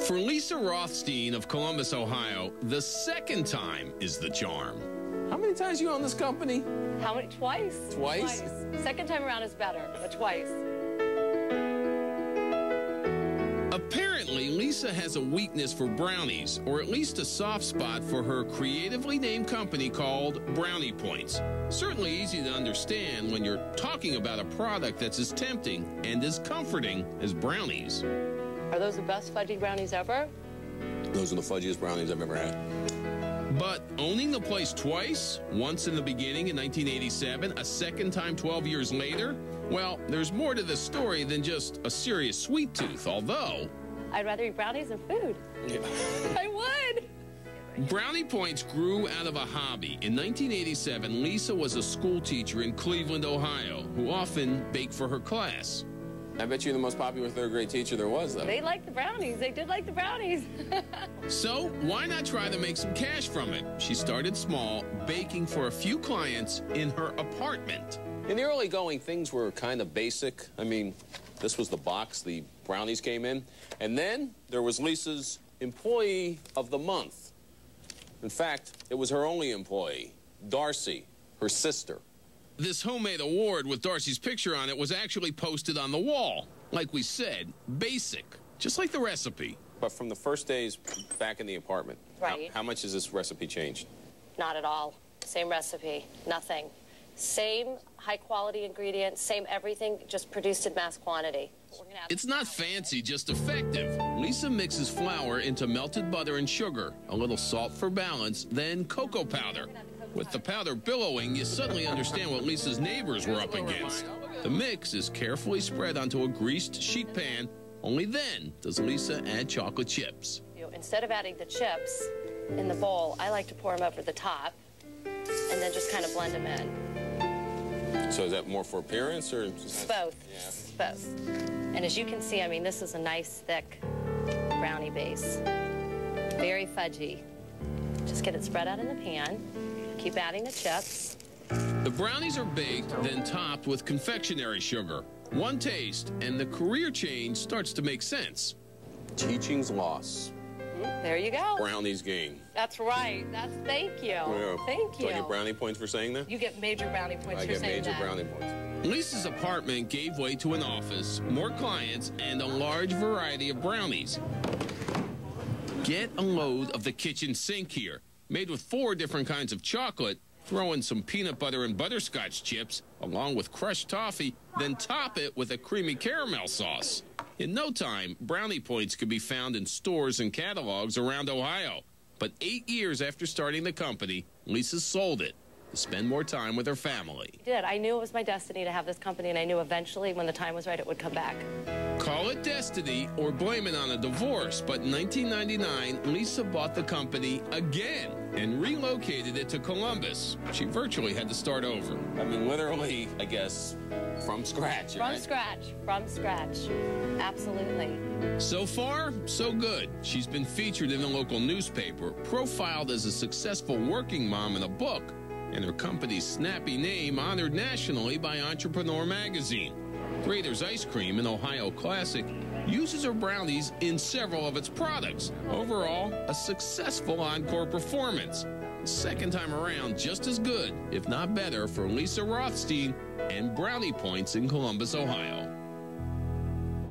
For Lisa Rothstein of Columbus, Ohio, the second time is the charm. How many times you own this company? How many? Twice. Twice? Second time around is better, but twice. Apparently, Lisa has a weakness for brownies, or at least a soft spot for her creatively named company called Brownie Points. Certainly easy to understand when you're talking about a product that's as tempting and as comforting as brownies. Are those the best fudgy brownies ever? Those are the fudgiest brownies I've ever had. But owning the place twice, once in the beginning in 1987, a second time 12 years later, well, there's more to this story than just a serious sweet tooth, although... I'd rather eat brownies than food. Yeah. I would. Brownie Points grew out of a hobby. In 1987, Lisa was a school teacher in Cleveland, Ohio, who often baked for her class. I bet you're the most popular third grade teacher there was, though. They liked the brownies. They did like the brownies. So, why not try to make some cash from it? She started small, baking for a few clients in her apartment. In the early going, things were kind of basic. I mean, this was the box the brownies came in. And then there was Lisa's Employee of the Month. In fact, it was her only employee, Darcy, her sister. This homemade award with Darcy's picture on it was actually posted on the wall. Like we said, basic, just like the recipe. But from the first days back in the apartment, Right. how much has this recipe changed? Not at all. Same recipe. Nothing. Same high-quality ingredients, same everything, just produced in mass quantity. It's not fancy, just effective. Lisa mixes flour into melted butter and sugar, a little salt for balance, then cocoa powder. With the powder billowing, you suddenly understand what Lisa's neighbors were up against. The mix is carefully spread onto a greased sheet pan. Only then does Lisa add chocolate chips. Instead of adding the chips in the bowl, I like to pour them over the top and then just kind of blend them in. So is that more for appearance or just... Both. Yeah. Both. And as you can see, I mean, this is a nice, thick brownie base. Very fudgy. Just get it spread out in the pan. Keep adding the chips. The brownies are baked, then topped with confectionery sugar. One taste, and the career change starts to make sense. Teaching's loss. There you go. Brownies gain. That's right. Thank you. Yeah. Thank you. Do I get brownie points for saying that? You get major brownie points I for get saying major that. brownie points. Lisa's apartment gave way to an office, more clients, and a large variety of brownies. Get a load of the kitchen sink here. Made with 4 different kinds of chocolate, throw in some peanut butter and butterscotch chips, along with crushed toffee, then top it with a creamy caramel sauce. In no time, Brownie Points could be found in stores and catalogs around Ohio. But 8 years after starting the company, Lisa sold it to spend more time with her family. I did. I knew it was my destiny to have this company, and I knew eventually, when the time was right, it would come back. Call it destiny or blame it on a divorce, but in 1999, Lisa bought the company again and relocated it to Columbus. She virtually had to start over. I mean, literally, I guess, from scratch, right? From scratch. Absolutely. So far, so good. She's been featured in a local newspaper, profiled as a successful working mom in a book, and her company's snappy name honored nationally by Entrepreneur magazine. Grader's Ice Cream, an Ohio classic, uses her brownies in several of its products. Overall, a successful encore performance. Second time around, just as good, if not better, for Lisa Rothstein and Brownie Points in Columbus, Ohio.